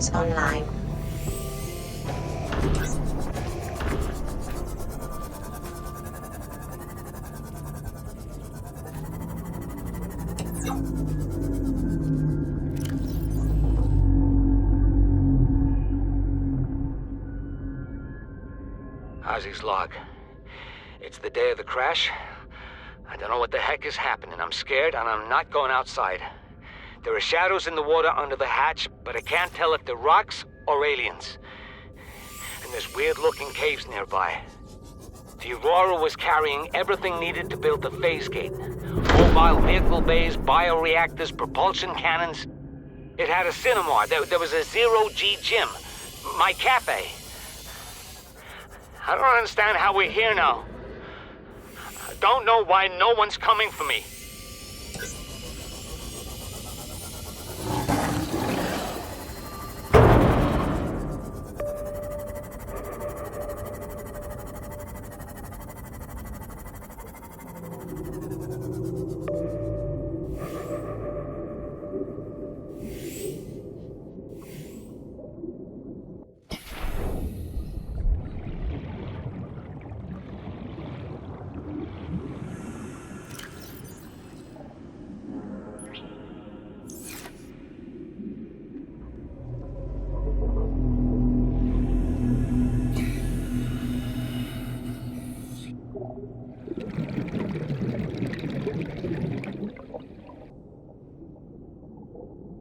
device online. Ozzy's log. It's the day of the crash. I don't know what the heck is happening. I'm scared and I'm not going outside. There are shadows in the water under the hatch, but I can't tell if they're rocks or aliens. And there's weird-looking caves nearby. The Aurora was carrying everything needed to build the phase gate. Mobile vehicle bays, bioreactors, propulsion cannons. It had a cinema. There was a zero-G gym. My cafe. I don't understand how we're here now. I don't know why no one's coming for me.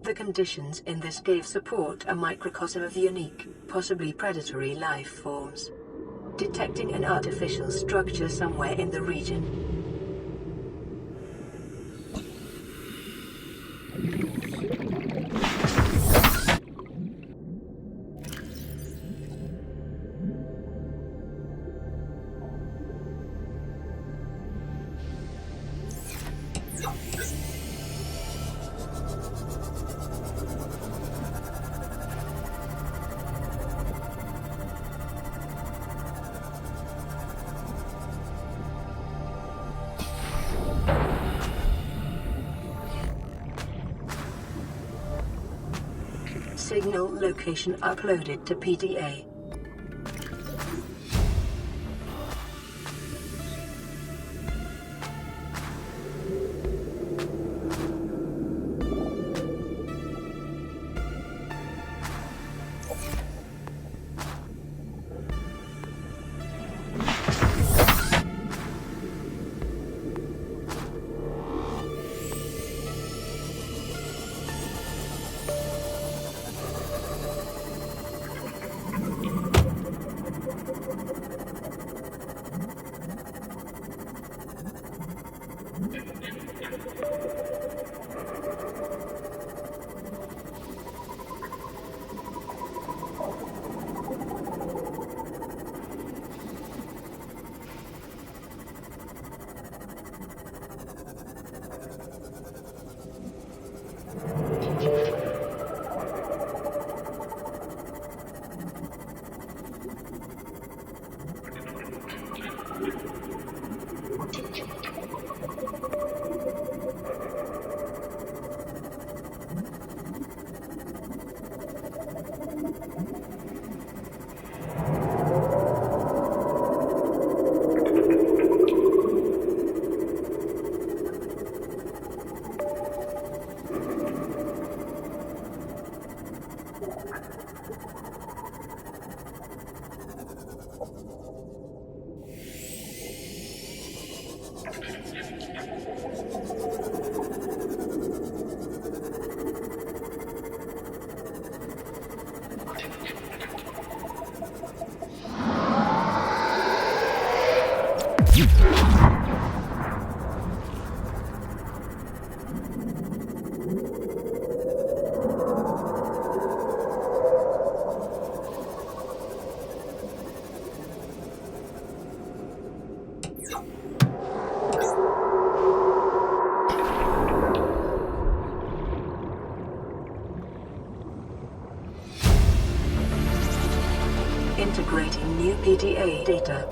The conditions in this cave support a microcosm of unique, possibly predatory life forms. Detecting an artificial structure somewhere in the region. Signal location uploaded to PDA. Integrating new PDA data.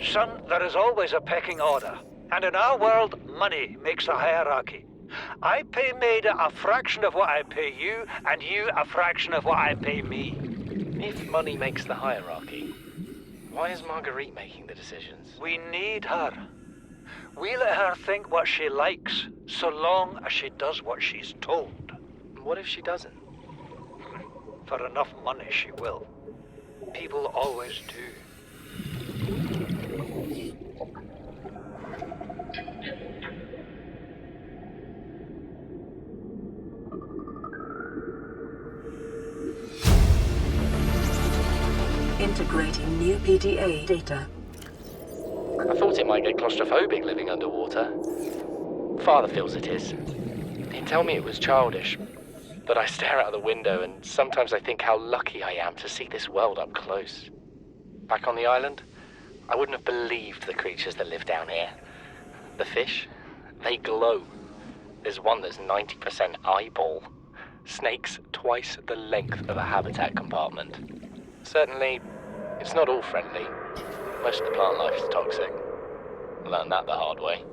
Son, there is always a pecking order. And in our world, money makes a hierarchy. I pay Maida a fraction of what I pay you, and you a fraction of what I pay me. If money makes the hierarchy, why is Marguerite making the decisions? We need her. We let her think what she likes, so long as she does what she's told. What if she doesn't? For enough money, she will. People always do. Integrating new PDA data. I thought it might get claustrophobic living underwater. Father feels it is. He'd tell me it was childish, but I stare out the window and sometimes I think how lucky I am to see this world up close. Back on the island, I wouldn't have believed the creatures that live down here. The fish, they glow. There's one that's 90% eyeball. Snakes twice the length of a habitat compartment. Certainly, it's not all friendly. Most of the plant life is toxic. I learned that the hard way.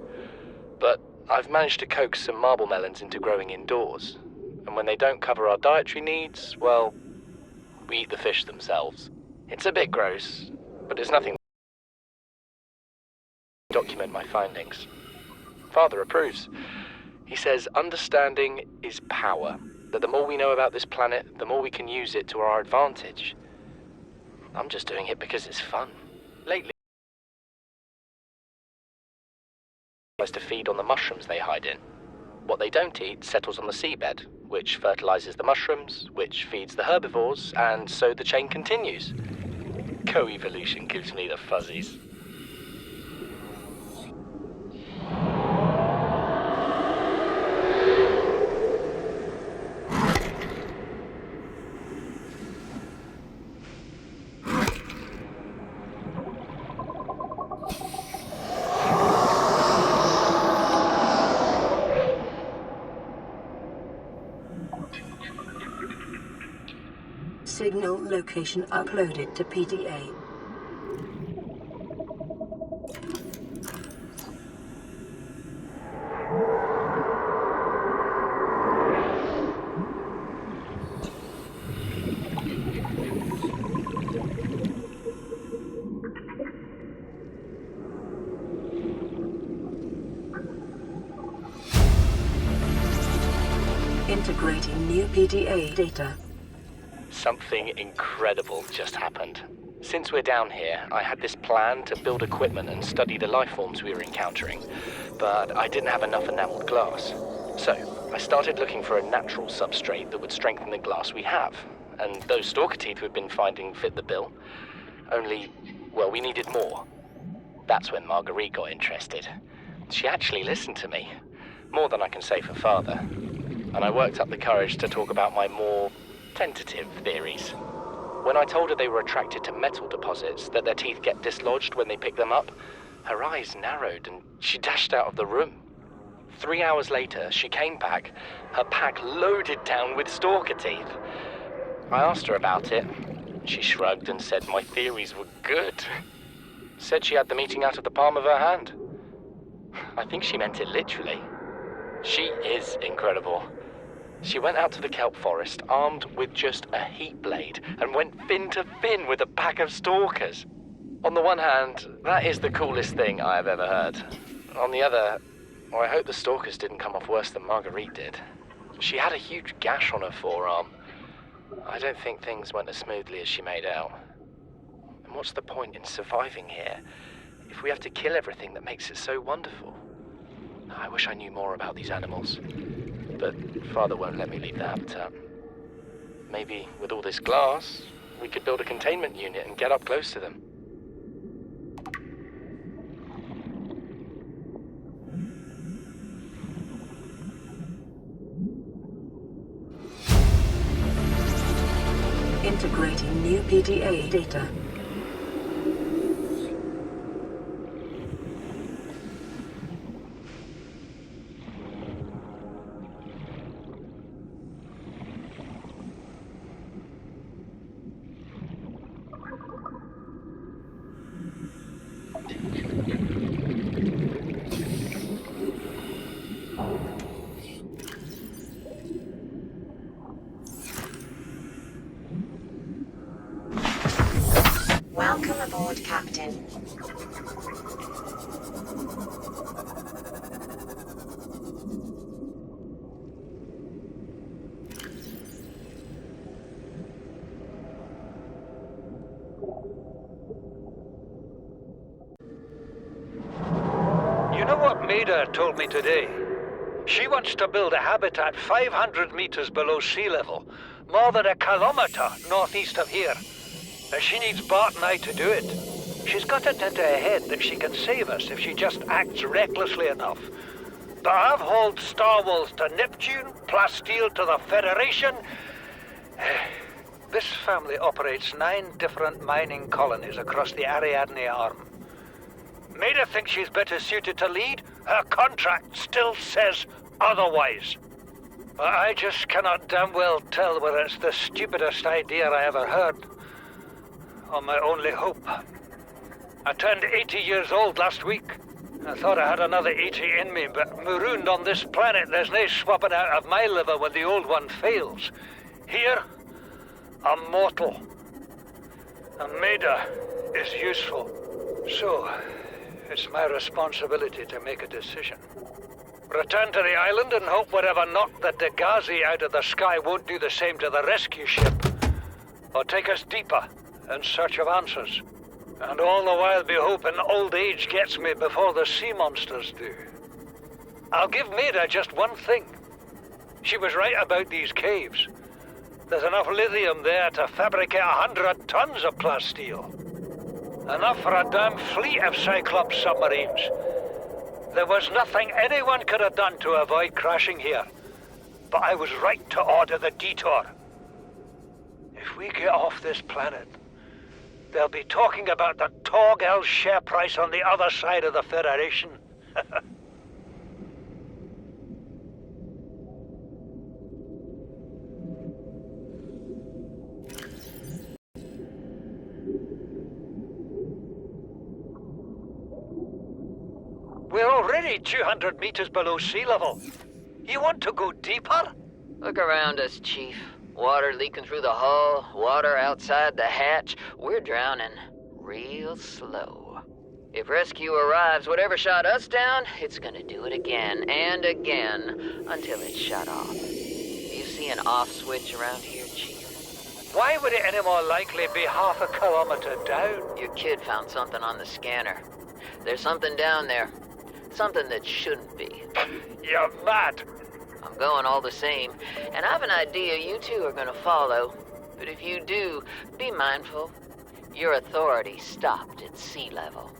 But I've managed to coax some marble melons into growing indoors. And when they don't cover our dietary needs, well, we eat the fish themselves. It's a bit gross, but it's nothing to document my findings. Father approves. He says understanding is power, that the more we know about this planet, the more we can use it to our advantage. I'm just doing it because it's fun. Lately, tries to feed on the mushrooms they hide in. What they don't eat settles on the seabed, which fertilizes the mushrooms, which feeds the herbivores, and so the chain continues. Co-evolution gives me the fuzzies. Signal location uploaded to PDA. Integrating new PDA data. Something incredible just happened. Since we're down here, I had this plan to build equipment and study the life forms we were encountering, but I didn't have enough enameled glass. So, I started looking for a natural substrate that would strengthen the glass we have, and those stalker teeth we've been finding fit the bill. Only, well, we needed more. That's when Marguerite got interested. She actually listened to me, more than I can say for Father, and I worked up the courage to talk about my more tentative theories. When I told her they were attracted to metal deposits, that their teeth get dislodged when they pick them up, her eyes narrowed and she dashed out of the room. 3 hours later, she came back, her pack loaded down with stalker teeth. I asked her about it. She shrugged and said my theories were good. Said she had the meeting out of the palm of her hand. I think she meant it literally. She is incredible. She went out to the kelp forest armed with just a heat blade and went fin to fin with a pack of stalkers. On the one hand, that is the coolest thing I have ever heard. On the other, well, I hope the stalkers didn't come off worse than Marguerite did. She had a huge gash on her forearm. I don't think things went as smoothly as she made out. And what's the point in surviving here if we have to kill everything that makes it so wonderful? I wish I knew more about these animals. But Father won't let me leave the habitat. Maybe with all this glass, we could build a containment unit and get up close to them. Integrating new PDA data. detected. You know what Maida told me today? She wants to build a habitat 500 meters below sea level, more than a kilometer northeast of here. And she needs Bart and I to do it. She's got it into her head that she can save us if she just acts recklessly enough. But I've hauled Star Wars to Neptune, Plasteel to the Federation. This family operates 9 different mining colonies across the Ariadne Arm. Maida thinks she's better suited to lead. Her contract still says otherwise. But I just cannot damn well tell whether it's the stupidest idea I ever heard, or my only hope. I turned 80 years old last week. I thought I had another 80 in me, but marooned on this planet, there's no swapping out of my liver when the old one fails. Here, I'm mortal. And Maida is useful. So, it's my responsibility to make a decision. Return to the island and hope whatever knocked the Degasi out of the sky won't do the same to the rescue ship. Or take us deeper in search of answers. And all the while be hoping old age gets me before the sea monsters do. I'll give Maida just one thing. She was right about these caves. There's enough lithium there to fabricate 100 tons of plasteel. Enough for a damn fleet of Cyclops submarines. There was nothing anyone could have done to avoid crashing here. But I was right to order the detour. If we get off this planet, they'll be talking about the Torgal share price on the other side of the Federation. We're already 200 meters below sea level. You want to go deeper? Look around us, Chief. Water leaking through the hull, water outside the hatch. We're drowning real slow. If rescue arrives, whatever shot us down, it's gonna do it again and again until it's shut off. Do you see an off switch around here, Chief? Why would it any more likely be half a kilometer down? Your kid found something on the scanner. There's something down there. Something that shouldn't be. You're mad. I'm going all the same, and I've an idea you two are gonna follow. But if you do, be mindful. Your authority stopped at sea level.